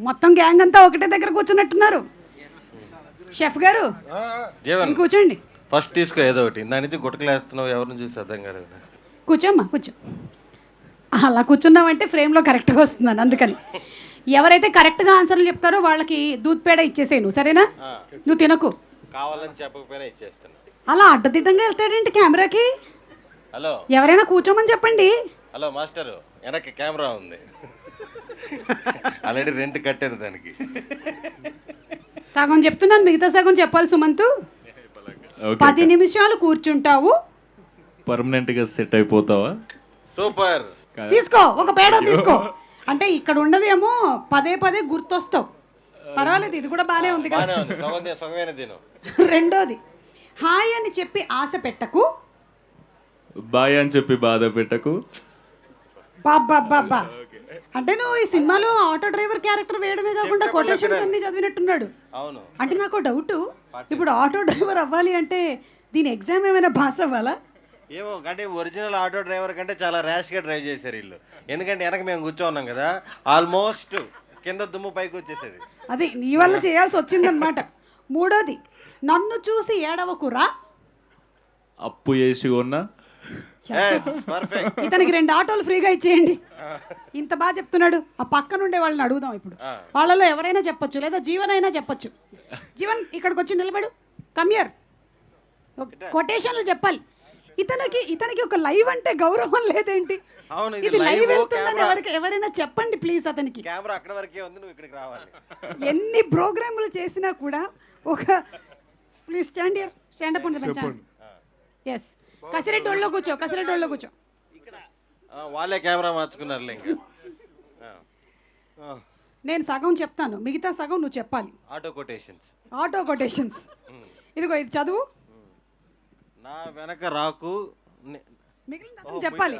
మొత్తం గ్యాంగ్ అంతా ఒకటే దగ్గర కూర్చున్నట్టున్నారు. షెఫ్ గారు జీవన్ కూర్చోండి. ఫస్ట్ తీసుకో ఏదో ఒకటి. దాని నుంచి గుట్టకలు వేస్తున్నావు, ఎవరిని చూసి అర్థం కాలేదు. కూర్చోమ్మా కూర్చో. అలా కూర్చున్నామంటే ఫ్రేమ్లో కరెక్ట్గా వస్తున్నాను, అందుకని. ఎవరైతే కరెక్ట్గా ఆన్సర్లు చెప్తారో వాళ్ళకి దూద్ పేడ ఇచ్చేసేయి నువ్వు, సరేనా? నువ్వు తినకు, కావాలని చెప్పకపోయినా ఇచ్చేస్తాను. అలా అడ్డదిడ్డంగా వెళ్తాడేంటి కెమెరాకి? హలో ఎవరైనా కూర్చోమని చెప్పండి. హలో మాస్టరు, వెనక్కి కెమెరా ఉంది, ఆల్రెడీ రెంట్ కట్టారు దానికి. సగం చెప్తున్నాను, మిగతా సగం చెప్పాలి సుమంతు. 10 నిమిషాలు కూర్చుంటావు, పర్మనెంట్గా సెట్ అయిపోతావా? సూపర్. తీసుకో ఒక పేడ తీసుకో. అంటే ఇక్కడ ఉండదేమో పదే పదే గుర్తొస్తావు. పర్వాలేదు, ఇది కూడా బాగానే ఉంది కదా. సగమైన తిను. రెండోది, హాయ్ అని చెప్పి ఆశ పెట్టకు, బాయ్ అని చెప్పి బాధ పెట్టకు. బాబ్బా అంటే నువ్వు ఈ సినిమాలో ఆటో డ్రైవర్ క్యారెక్టర్ వేయడమే కాకుండా కొటేషన్స్ అన్ని చదివినట్టున్నాడు. అవును. అంటే నాకు డౌట్, ఇప్పుడు ఆటో డ్రైవర్ అవ్వాలి అంటే దీని ఎగ్జామ్ ఏమైనా పాస్ అవ్వాలా? ఏమో, అంటే ఒరిజినల్ ఆటో డ్రైవర్ కంటే చాలా ర్యాష్గా డ్రైవ్ చేశారు వీళ్ళు. ఎందుకంటే వెనక మేము కూర్చోన్నాం కదా, ఆల్మోస్ట్ కింద దుమ్ము పైకి వచ్చేసేది. అది నీ వల్ల చేయాల్సి వచ్చిందనమాట. మూడోది, నన్ను చూసి ఏడవకురా, అప్పు చేసి కొన్నా. ఇతనికి 2 ఆటోలు ఫ్రీగా ఇచ్చేయండి. ఇంత బాగా చెప్తున్నాడు. ఆ పక్కన ఉండే వాళ్ళని అడుగుదాం ఇప్పుడు. వాళ్ళలో ఎవరైనా చెప్పొచ్చు, లేదా జీవన్ అయినా చెప్పొచ్చు. జీవన్ ఇక్కడికి వచ్చి నిలబడు, కమ్యర్. కొటేషన్లు చెప్పాలి. ఇతనికి ఒక లైవ్ అంటే గౌరవం లేదేంటి? ఇది లైవ్ వెళ్తుందని ఎవరైనా చెప్పండి ప్లీజ్. అతనికి కెమెరా అక్కడ వరకే ఉంది, నువ్వు ఇక్కడికి రావాలి. ఎన్ని ప్రోగ్రాములు చేసినా కూడా ఒక ప్లీజ్ స్టాండ్ అప్ ఉంటుంది. ఎస్, కసిరెడ్డి ఒళ్ళో కూర్చో, కసిరెడ్డి ఒళ్ళో కూర్చో. వాళ్ళే కెమెరా మార్చుకున్నారు. నేను సగం చెప్తాను, మిగతా సగం నువ్వు చెప్పాలి. Auto quotations. ఇదిగో ఇది చదువు. నా వెనక రాకు, మిగిలిన చెప్పాలి.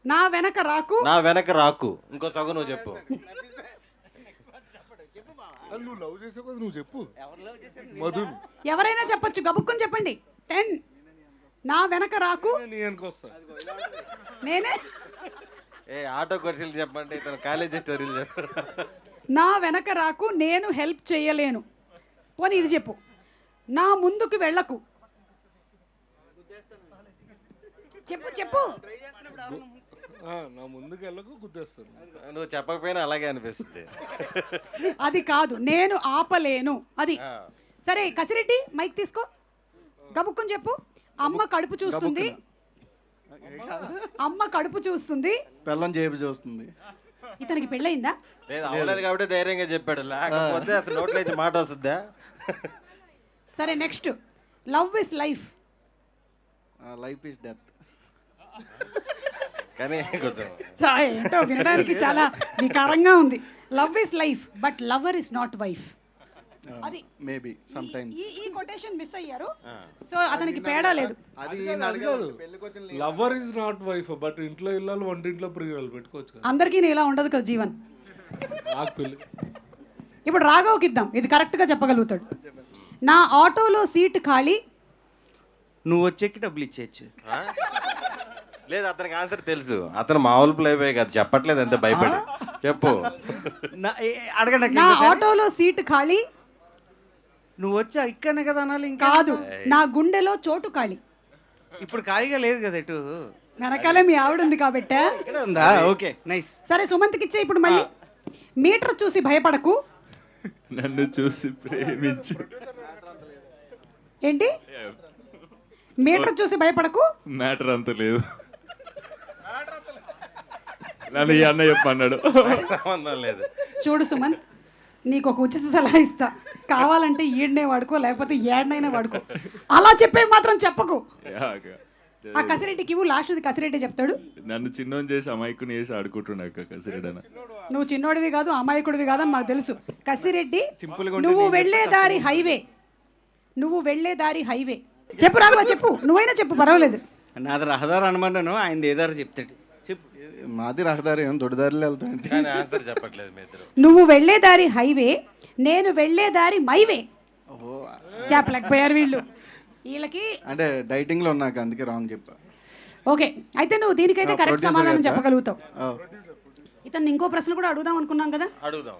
నా వెనక రాకు, నా వెనక రాకు. ఇంకో సగం నువ్వు చెప్పు. నువ్వు లవ్ చేసావు కదా, నువ్వు చెప్పు. ఎవరైనా చెప్పొచ్చు, గబుక్కుని చెప్పండి. 10. నా వెనక రాకు, నేనే. ఆటో కొటేషన్లు చెప్పండి, ఇతను కాలేజీ స్టోరీలు చెప్పారు. నా వెనక రాకు, నేను హెల్ప్ చేయలేను. పోనీ ఇది చెప్పు. నా ముందుకు వెళ్ళకు. చెప్పు. నా ముందుకు వెళ్ళకు, గుద్దేస్తాను. నువ్వు చెప్పకపోయినా అలాగే అనిపిస్తుంది. అది కాదు, నేను ఆపలేను అది. సరే కసిరెడ్డి మైక్ తీసుకో, గబుక్కుని చెప్పు. అమ్మ కడుపు చూస్తుంది, అమ్మ కడుపు చూస్తుంది, పెళ్ళం జేబు చూస్తుంది. ఇతనికి పెళ్ళయిందా? లేదు, అవలేదు కాబట్టి ధైర్యంగా చెప్పాడు. లేకపోతే అసలు నోట్లో అయితే మాట వస్తుందా? సరే next, love is life, life is death. కానీ కొంచెం ఏంటో వినడానికి చాలా వికారంగా ఉంది. Love is life but lover is not wife. అది మేబీ సమ్ టైమ్స్ ఈ కొటేషన్ మిస్ అయ్యారు. సో అతనికి పేడా లేదు. అది అడగదు. Lover is not wife but ఇంట్లో ఇల్లాలు వంటింట్లో ప్రియులు పెట్టుకోవచ్చు కదా. అందరికీ ఇలా ఉండదు కదా జీవన్. నాకు పెళ్ళి. ఇప్పుడు రాఘవ్కి ఇద్దాం, ఇది కరెక్ట్గా చెప్పగలుగుతాడు. నా ఆటోలో సీట్ ఖాళీ, నువ్వు వచ్చేకి డబ్బులు ఇచ్చేయచ్చు. లేదు, అతనికి ఆన్సర్ తెలుసు. అతను మామూలు ప్లే బాయ్ కాదు, చెప్పట్లేదు, అంతే భయపడి. చెప్పు. అడగండి. నా ఆటోలో సీట్ ఖాళీ, నువ్వు వచ్చా ఇక్కడనే కదా అనాలి. ఇంకా కాదు, నా గుండెలో చోటు ఖాళీ. ఇప్పుడు ఖాళీగా లేదు కదా, ఇటు వెనకాలే మీ ఆవిడ ఉంది కాబట్టి. ఉందా? Okay nice. సరే సుమంత్కి ఇచ్చే. ఇప్పుడు మళ్ళీ, మీటర్ చూసి భయపడకు, నన్ను చూసి ప్రేమించు. ఏంటి? మీటర్ చూసి భయపడకు, మ్యాటర్ అంత లేదు. నన్ను ఈ అన్న చెప్పన్నాడు. లేదు. చూడు సుమన్, నీకు ఒక ఉచిత సలహా ఇస్తా. కావాలంటే ఈడనే వాడుకో, లేకపోతే ఏడనైనా వాడుకో. అలా చెప్పే మాత్రం చెప్పకు. ఆ కసిరెడ్డికి ఇవ్వు, లాస్ట్ది కసిరెడ్డి చెప్తాడు. నన్ను చిన్నోని చేసి అమాయకుని చేసి ఆడుకుంటున్నాక కసిరెడ్డి. నువ్వు చిన్నోడివి కాదు, అమాయకుడివి కాదని మాకు తెలుసు. కసిరెడ్డి, నువ్వు వెళ్ళే దారి హైవే, నువ్వు వెళ్ళే దారి హైవే. చెప్పు రాఘవ, చెప్పు. నువ్వైనా చెప్పు, పర్వాలేదు. నాది రహదారి అనమాను, ఆయన ఏదారు చెప్తాడు. చెప్పు. మాది రహదారి, ఏం దొడ్డిదారిలో వెళ్తాంటే. కానీ ఆన్సర్ చెప్పట్లేదు మీ ఇద్దరు. నువ్వు వెళ్ళే దారి హైవే, నేను వెళ్ళే దారి మైవే. చెప్పలేకపోయారు వీళ్ళు. వీళ్ళకి అంటే డైటింగ్ లో ఉన్నాక అందుకే రాంగ్ చెప్పా. ఓకే, అయితే నువ్వు దీనికైతే కరెక్ట్ సమాధానం చెప్పగలుగుతావు. ఇతను ఇంకో ప్రశ్న కూడా అడుగుదాం అనుకున్నాం కదా. అడుగుదాం.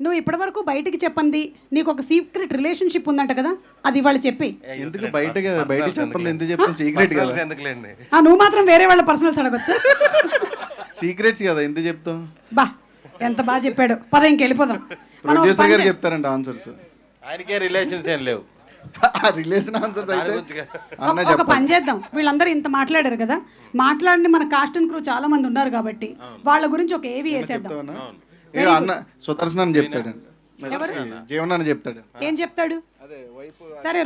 నువ్వు ఇప్పటివరకు బయటికి చెప్పండి నీకు ఒక సీక్రెట్ రిలేషన్షిప్ ఉందంట కదా, అది ఇవాళ చెప్పి. ఎందుకు బయట కదా, బయట చెప్పాలి, ఎందుకు చెప్తాను, సీక్రెట్ కదా. ఎందుకులేండి, నువ్వు మాత్రం వేరే వాళ్ళ పర్సనల్స్ అడగచ్చు. సీక్రెట్స్ కదా, ఎందుకు చెప్తాం. బా ఎంత బాగా చెప్పాడు. పద ఇంకెళ్ళిపోదాం. ప్రొడ్యూసర్ గారు చెప్తారండి ఆన్సర్స్. ఆయనకే రిలేషన్స్ ఏం లేవు. రిలేషన్ ఆన్సర్స్ దాని అయితే గురించి కాదు. అన్న ఒక చెప్పాలి. పని చేద్దాం, వీళ్ళందరూ ఇంత మాట్లాడారు కదా, మాట్లాడిన మన కాస్ట్ అండ్ క్రూ చాలా మంది ఉన్నారు కాబట్టి వాళ్ళ గురించి ఒక ఏవి వేసేద్దాం. చెప్తావా? అవును. ఏ అన్న సుదర్శన్ అని చెప్తాడండి, ఎవరు? జీవన్ అని చెప్తాడు. ఏం చెప్తాడు? అదే వైపు సరే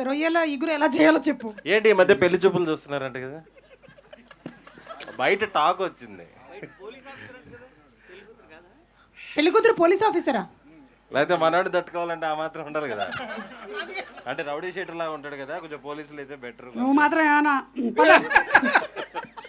రొయ్యల ఇగురు ఎలా చేయాలో చెప్పు. ఏంటి ఈ మధ్య పెళ్లి చూపులు చూస్తున్నారంట కదా, బయట టాక్ వచ్చింది. పెళ్లి కూతురు పోలీస్ ఆఫీసరా? లేకపోతే మనోడు తట్టుకోవాలంటే ఆ మాత్రం ఉండాలి కదా. అంటే రౌడీ షీటర్ లాగా ఉంటాడు కదా, కొంచెం పోలీసులు అయితే బెటర్. నువ్వు మాత్రం ఏమన్నా పద.